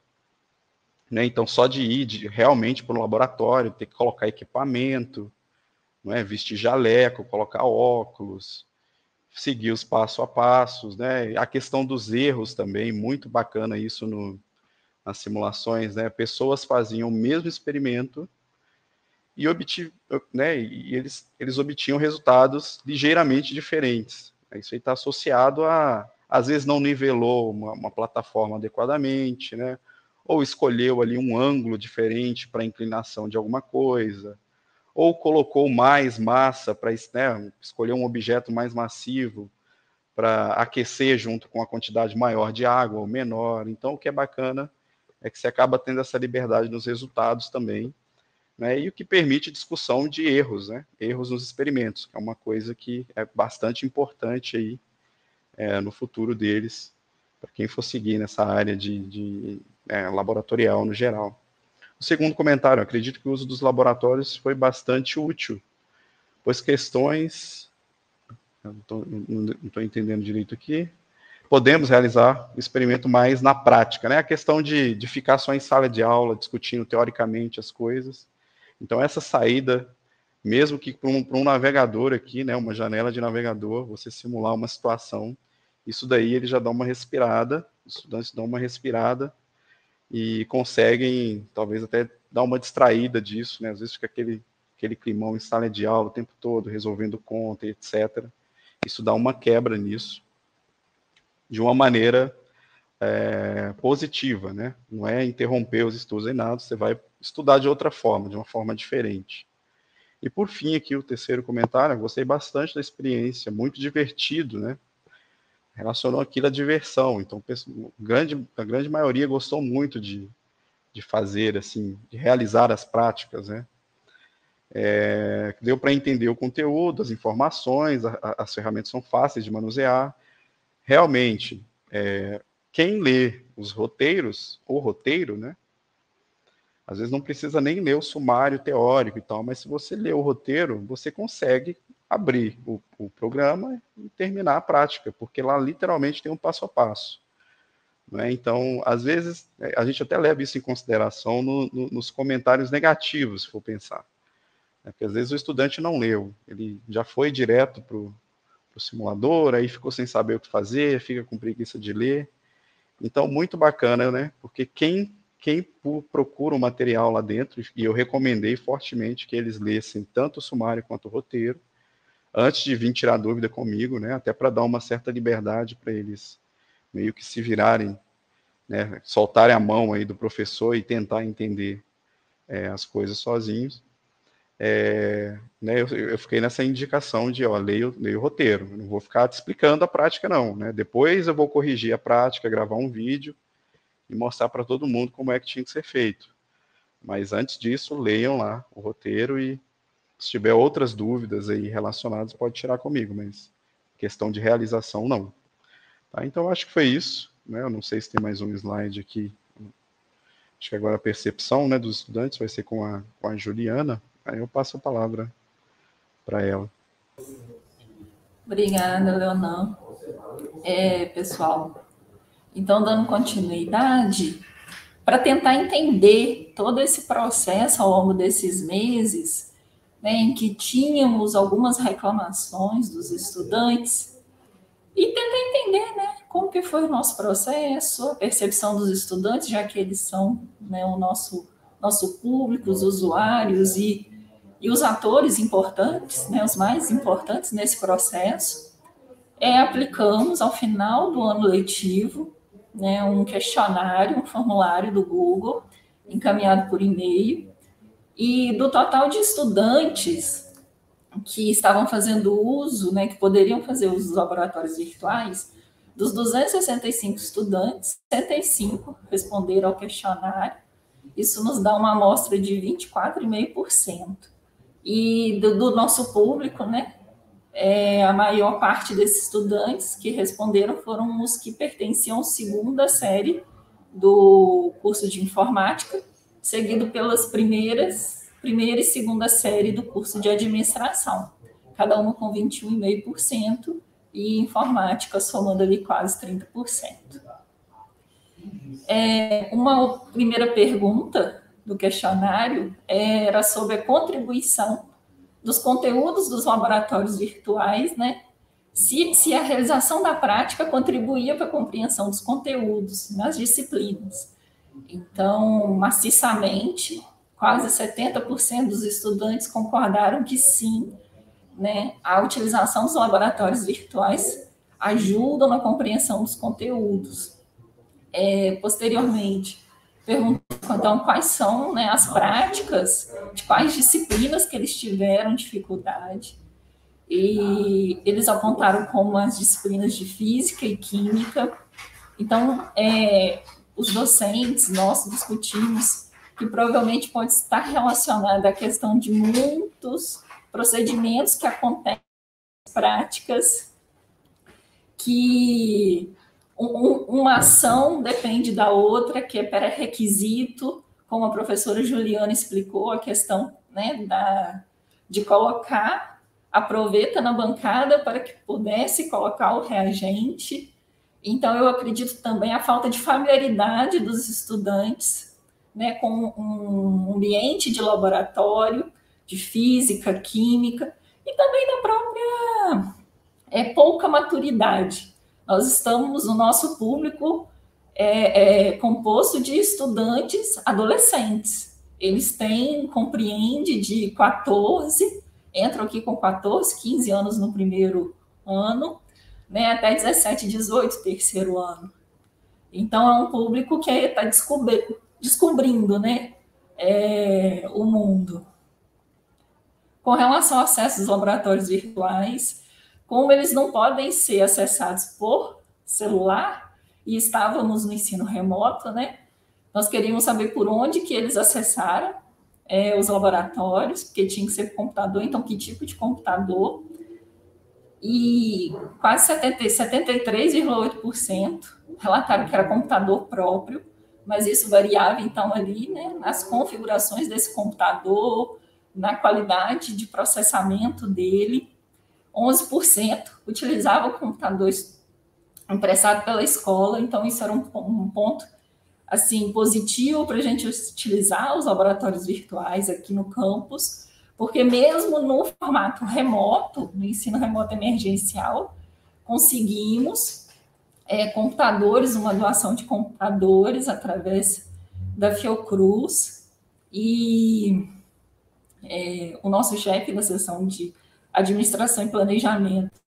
Né? Então, só de ir realmente para o laboratório, ter que colocar equipamento, não é? Vestir jaleco, colocar óculos, seguir os passo a passos, né? A questão dos erros também, muito bacana isso nas simulações, né? Pessoas faziam o mesmo experimento e, né? E eles obtinham resultados ligeiramente diferentes. Isso aí está associado às vezes não nivelou uma plataforma adequadamente, né? Ou escolheu ali um ângulo diferente para a inclinação de alguma coisa, ou colocou mais massa para, né, escolher um objeto mais massivo para aquecer junto com a quantidade maior de água ou menor. Então, o que é bacana é que você acaba tendo essa liberdade nos resultados também, né, e o que permite discussão de erros, né, erros nos experimentos, que é uma coisa que é bastante importante aí no futuro deles, para quem for seguir nessa área de laboratorial no geral. O segundo comentário, acredito que o uso dos laboratórios foi bastante útil, pois questões... Não estou entendendo direito aqui. Podemos realizar o experimento mais na prática, né? A questão de ficar só em sala de aula, discutindo teoricamente as coisas. Então, essa saída, mesmo que para um navegador aqui, né, uma janela de navegador, você simular uma situação, isso daí ele já dá uma respirada, os estudantes dão uma respirada e conseguem, talvez, até dar uma distraída disso, né? Às vezes fica aquele climão em sala de aula o tempo todo, resolvendo conta, etc. Isso dá uma quebra nisso, de uma maneira positiva, né? Não é interromper os estudos nem nada, você vai estudar de outra forma, de uma forma diferente. E por fim, aqui o terceiro comentário, eu gostei bastante da experiência, muito divertido, né? Relacionou aquilo à diversão, então a grande maioria gostou muito de fazer, assim, de realizar as práticas, né? Deu para entender o conteúdo, as informações, as ferramentas são fáceis de manusear. Realmente, quem lê os roteiros, o roteiro, né? Às vezes não precisa nem ler o sumário teórico e tal, mas se você lê o roteiro, você consegue abrir o programa e terminar a prática, porque lá literalmente tem um passo a passo. Né? Então, às vezes, a gente até leva isso em consideração nos comentários negativos, se for pensar. Porque às vezes o estudante não leu, ele já foi direto para o simulador, aí ficou sem saber o que fazer, fica com preguiça de ler. Então, muito bacana, né? Porque quem procura o material lá dentro, e eu recomendei fortemente que eles lessem tanto o sumário quanto o roteiro, antes de vir tirar dúvida comigo, né? Até para dar uma certa liberdade para eles meio que se virarem, né? Soltarem a mão aí do professor e tentar entender as coisas sozinhos. Né, eu fiquei nessa indicação de, leio o roteiro, não vou ficar te explicando a prática não, né? Depois eu vou corrigir a prática, gravar um vídeo e mostrar para todo mundo como é que tinha que ser feito. Mas antes disso, leiam lá o roteiro e se tiver outras dúvidas aí relacionadas, pode tirar comigo, mas questão de realização, não. Tá? Então, acho que foi isso, né? Eu não sei se tem mais um slide aqui. Acho que agora a percepção, né, dos estudantes vai ser com a Juliana. Aí eu passo a palavra para ela. Obrigada, Leonan. Pessoal, então, dando continuidade, para tentar entender todo esse processo ao longo desses meses, né, em que tínhamos algumas reclamações dos estudantes, e tentar entender, né, como que foi o nosso processo, a percepção dos estudantes, já que eles são, né, o nosso público, os usuários e os atores importantes, né, os mais importantes nesse processo. Aplicamos ao final do ano letivo, né, um questionário, um formulário do Google, encaminhado por e-mail, e do total de estudantes que estavam fazendo uso, né, que poderiam fazer uso dos laboratórios virtuais, dos 265 estudantes, 75 responderam ao questionário. Isso nos dá uma amostra de 24,5%. E do nosso público, né, a maior parte desses estudantes que responderam foram os que pertenciam à segunda série do curso de informática, seguido pelas primeira e segunda série do curso de administração, cada uma com 21,5%, e informática somando ali quase 30%. Uma primeira pergunta do questionário era sobre a contribuição dos conteúdos dos laboratórios virtuais, né? Se a realização da prática contribuía para a compreensão dos conteúdos nas disciplinas. Então, maciçamente, quase 70% dos estudantes concordaram que sim, né? A utilização dos laboratórios virtuais ajuda na compreensão dos conteúdos. Posteriormente, perguntou, então, quais são, né, as práticas, de quais disciplinas que eles tiveram dificuldade. E eles apontaram como as disciplinas de física e química. Então, os docentes, nós discutimos que provavelmente pode estar relacionada à questão de muitos procedimentos que acontecem, práticas, que uma ação depende da outra, que é pré-requisito, como a professora Juliana explicou, a questão, né, de colocar a proveta na bancada para que pudesse colocar o reagente. Então, eu acredito também a falta de familiaridade dos estudantes, né, com um ambiente de laboratório, de física, química, e também da própria pouca maturidade. Nós estamos, o nosso público composto de estudantes adolescentes. Eles compreende de 14, entram aqui com 14, 15 anos no primeiro ano, né, até 17, 18, terceiro ano. Então, é um público que está descobrindo, né, o mundo. Com relação ao acesso aos laboratórios virtuais, como eles não podem ser acessados por celular, e estávamos no ensino remoto, né, nós queríamos saber por onde que eles acessaram os laboratórios, porque tinha que ser computador, então que tipo de computador. e quase 73,8% relataram que era computador próprio, mas isso variava, então, ali, né, nas configurações desse computador, na qualidade de processamento dele. 11% utilizava o computador emprestado pela escola, então isso era um ponto assim positivo para a gente utilizar os laboratórios virtuais aqui no campus, porque mesmo no formato remoto, no ensino remoto emergencial, conseguimos computadores, uma doação de computadores através da Fiocruz, e o nosso chefe da seção de administração e planejamento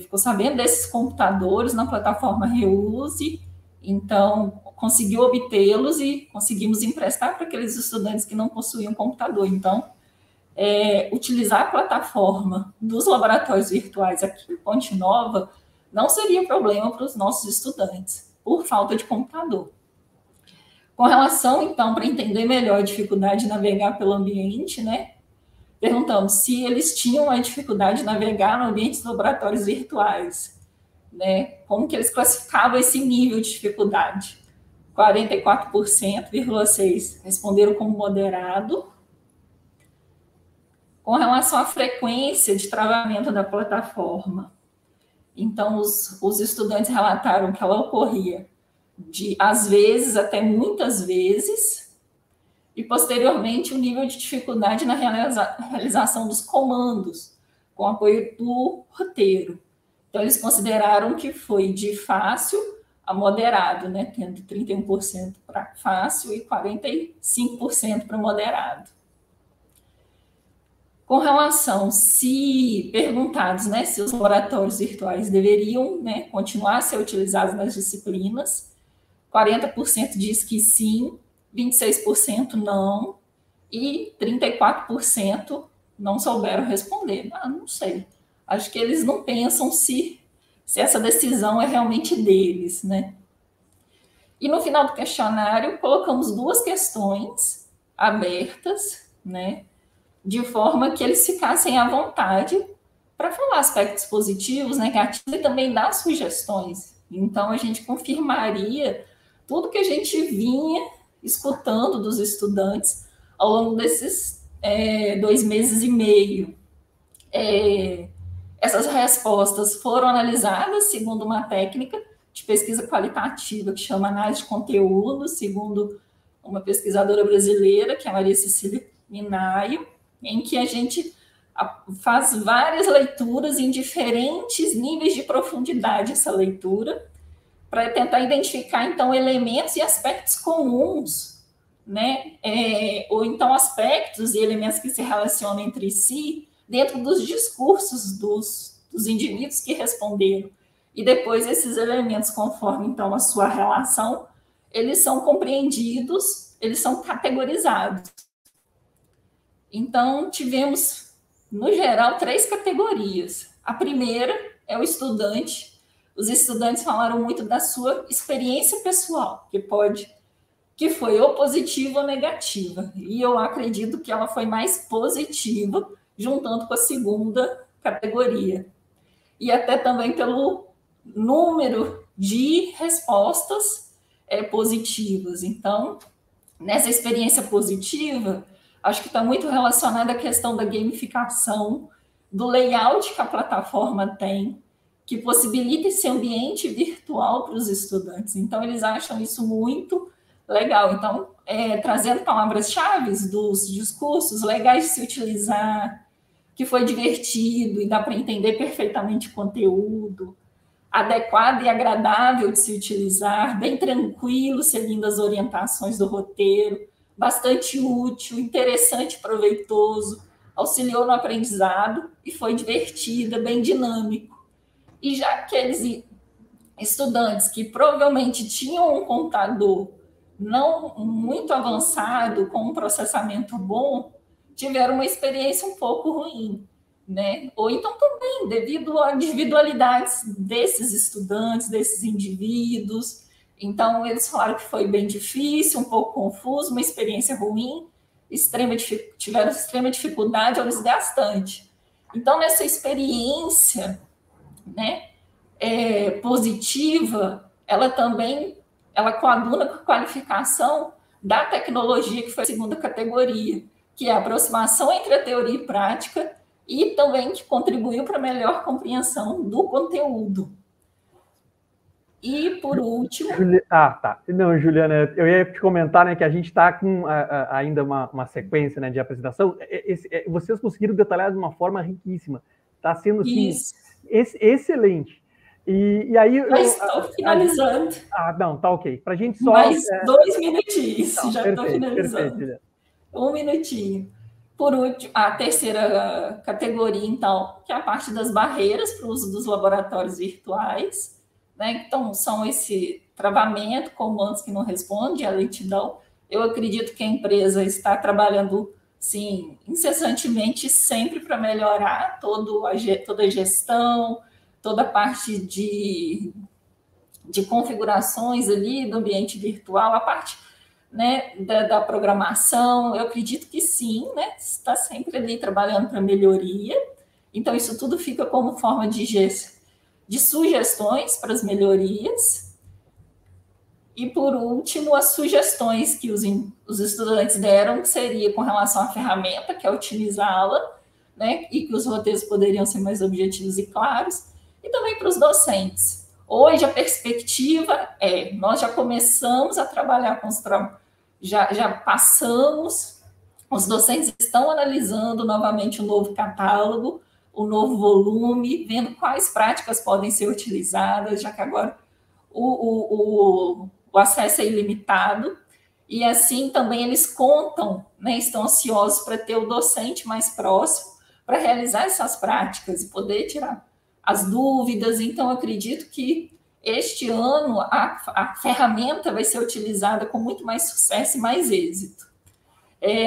ficou sabendo desses computadores na plataforma Reuse, então conseguiu obtê-los e conseguimos emprestar para aqueles estudantes que não possuíam computador. Então, utilizar a plataforma dos laboratórios virtuais aqui em Ponte Nova não seria problema para os nossos estudantes, por falta de computador. Com relação, então, para entender melhor a dificuldade de navegar pelo ambiente, né, perguntamos se eles tinham a dificuldade de navegar no ambiente dos laboratórios virtuais, né, como que eles classificavam esse nível de dificuldade. 44,6% responderam como moderado. Com relação à frequência de travamento da plataforma, então os estudantes relataram que ela ocorria de às vezes até muitas vezes, e posteriormente o nível de dificuldade na realização dos comandos, com apoio do roteiro. Então eles consideraram que foi de fácil a moderado, né, tendo 31% para fácil e 45% para moderado. Com relação, se perguntados, né, se os laboratórios virtuais deveriam, né, continuar a ser utilizados nas disciplinas, 40% diz que sim, 26% não, e 34% não souberam responder. Não sei. Acho que eles não pensam se essa decisão é realmente deles, né? E no final do questionário, colocamos 2 questões abertas, né, de forma que eles ficassem à vontade para falar aspectos positivos, negativos e também dar sugestões. Então, a gente confirmaria tudo que a gente vinha escutando dos estudantes ao longo desses 2 meses e meio. Essas respostas foram analisadas segundo uma técnica de pesquisa qualitativa que chama análise de conteúdo, segundo uma pesquisadora brasileira, que é a Maria Cecília Minaio, em que a gente faz várias leituras em diferentes níveis de profundidade essa leitura, para tentar identificar, então, elementos e aspectos comuns, né? Ou então aspectos e elementos que se relacionam entre si dentro dos discursos dos indivíduos que responderam. E depois esses elementos, conforme, então, a sua relação, eles são compreendidos, eles são categorizados. Então, tivemos, no geral, 3 categorias. A primeira é o estudante. Os estudantes falaram muito da sua experiência pessoal, que foi ou positiva ou negativa. E eu acredito que ela foi mais positiva, juntando com a segunda categoria. E até também pelo número de respostas positivas. Então, nessa experiência positiva, acho que está muito relacionada à questão da gamificação, do layout que a plataforma tem, que possibilita esse ambiente virtual para os estudantes. Então, eles acham isso muito legal. Então, trazendo palavras-chave dos discursos legais de se utilizar, que foi divertido e dá para entender perfeitamente o conteúdo, adequado e agradável de se utilizar, bem tranquilo, seguindo as orientações do roteiro, bastante útil, interessante, proveitoso, auxiliou no aprendizado e foi divertida, bem dinâmico. E já aqueles estudantes que provavelmente tinham um computador não muito avançado, com um processamento bom, tiveram uma experiência um pouco ruim, né? Ou então também devido a individualidades desses estudantes, desses indivíduos. Então, eles falaram que foi bem difícil, um pouco confuso, uma experiência ruim, tiveram extrema dificuldade ou desgastante. Então, nessa experiência, né, positiva, ela coaduna com a qualificação da tecnologia, que foi a segunda categoria, que é a aproximação entre a teoria e prática, e também que contribuiu para a melhor compreensão do conteúdo. E, por último... Tá. Não, Juliana, eu ia te comentar, né, que a gente está com ainda uma sequência, né, de apresentação. Vocês conseguiram detalhar de uma forma riquíssima. Está sendo, assim, excelente. E aí... Já estou finalizando. Não, tá ok. Para a gente só... Mais 2 minutinhos, não, já estou finalizando. Perfeito. 1 minutinho. Por último, a terceira categoria, então, que é a parte das barreiras para o uso dos laboratórios virtuais, né? Então, são esse travamento, comandos que não respondem, a lentidão. Eu acredito que a empresa está trabalhando, sim, incessantemente, sempre para melhorar toda a gestão, toda a parte de configurações ali do ambiente virtual, a parte, né, da programação. Eu acredito que sim, né, está sempre ali trabalhando para melhoria. Então, isso tudo fica como forma de sugestões para as melhorias. E, por último, as sugestões que os estudantes deram, que seria com relação à ferramenta, que é otimizá-la, né, e que os roteiros poderiam ser mais objetivos e claros, e também para os docentes. Hoje, a perspectiva nós já começamos a trabalhar com já passamos, os docentes estão analisando novamente o novo catálogo, o novo volume, vendo quais práticas podem ser utilizadas, já que agora o acesso é ilimitado, e assim também eles contam, né, estão ansiosos para ter o docente mais próximo para realizar essas práticas e poder tirar as dúvidas. Então, eu acredito que este ano a ferramenta vai ser utilizada com muito mais sucesso e mais êxito.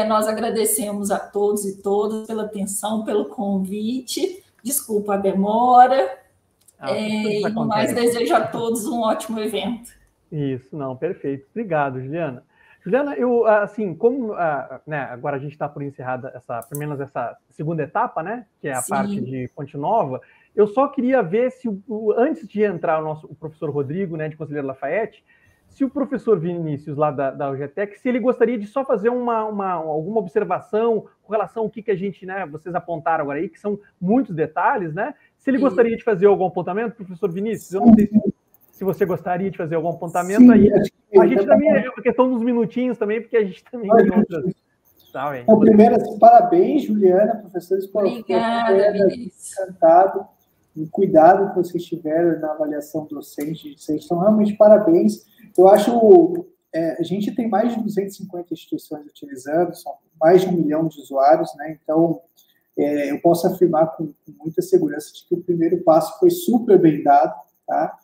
Nós agradecemos a todos e todas pela atenção, pelo convite. Desculpa a demora. E, no mais, desejo a todos um ótimo evento. Isso, não, perfeito. Obrigado, Juliana. Juliana, eu, assim, como né, agora a gente está por encerrada pelo menos essa segunda etapa, né, que é a parte de Ponte Nova, eu só queria ver se, antes de entrar o professor Rodrigo, né, de Conselheiro Lafayette, se o professor Vinícius, lá da UGTEC, se ele gostaria de só fazer alguma observação com relação ao que a gente, né, vocês apontaram agora aí, que são muitos detalhes, né? Se ele gostaria de fazer algum apontamento, professor Vinícius, eu não sei se você gostaria de fazer algum apontamento. Sim, aí. A gente também, é uma questão dos minutinhos também, porque a gente também tem outras... Tá, então, primeiro, assim, parabéns, Juliana, professores, por Obrigada, Vinícius. Encantado. O cuidado que vocês tiveram na avaliação docente, então, realmente, parabéns. Eu acho, a gente tem mais de 250 instituições utilizando, são mais de 1 milhão de usuários, né? Então, eu posso afirmar com muita segurança de que o primeiro passo foi super bem dado, tá?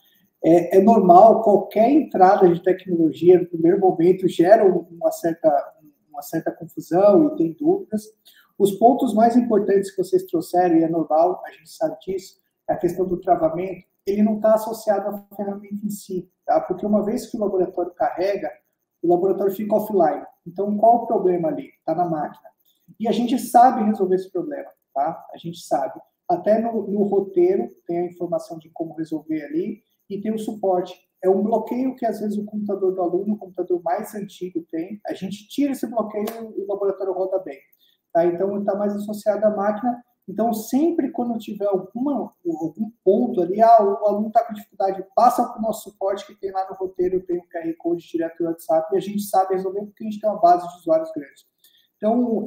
É normal, qualquer entrada de tecnologia no primeiro momento gera uma certa confusão e tem dúvidas. Os pontos mais importantes que vocês trouxeram, e é normal, a gente sabe disso, a questão do travamento, ele não está associado à ferramenta em si, tá? Porque uma vez que o laboratório carrega, o laboratório fica offline. Então, qual o problema ali? Está na máquina. E a gente sabe resolver esse problema, tá? A gente sabe. Até no roteiro tem a informação de como resolver ali e tem o suporte. É um bloqueio que, às vezes, o computador do aluno, o computador mais antigo tem. A gente tira esse bloqueio e o laboratório roda bem. Tá? Então, está mais associado à máquina. Então, sempre quando tiver algum ponto ali, o aluno está com dificuldade, passa para o nosso suporte que tem lá no roteiro, tem o QR Code direto do WhatsApp, e a gente sabe resolver porque a gente tem uma base de usuários grandes. Então,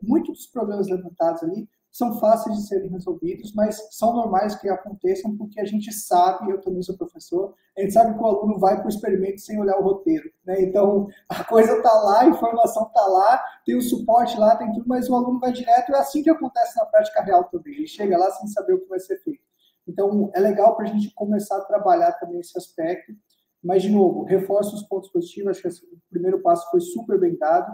muitos dos problemas levantados ali são fáceis de serem resolvidos, mas são normais que aconteçam porque a gente sabe, eu também sou professor, a gente sabe que o aluno vai para o experimento sem olhar o roteiro, né? Então, a coisa está lá, a informação está lá, tem o suporte lá, tem tudo, mas o aluno vai direto, é assim que acontece na prática real também, ele chega lá sem saber o que vai ser feito. Então, é legal para a gente começar a trabalhar também esse aspecto, mas, de novo, reforço os pontos positivos, acho que o primeiro passo foi super bem dado,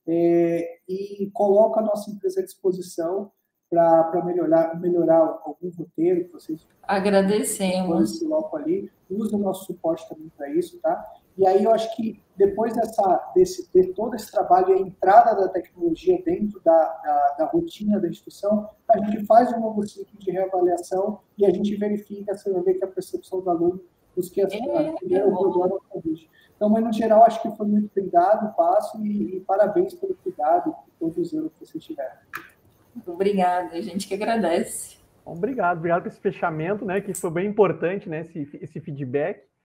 e coloca a nossa empresa à disposição para melhorar algum roteiro que vocês agradecemos. colocam ali, usa o nosso suporte também para isso, tá? E aí eu acho que depois de todo esse trabalho e a entrada da tecnologia dentro da rotina da instituição, a gente faz um novo ciclo de reavaliação e a gente verifica, você vai ver que a percepção do aluno, os que fizeram o programa corrige. Então, mas no geral, acho que foi muito bem dado o passo e parabéns pelo cuidado e todos os anos que vocês tiveram. Obrigada, a gente que agradece. Obrigado por esse fechamento, né, que foi bem importante, né, esse feedback.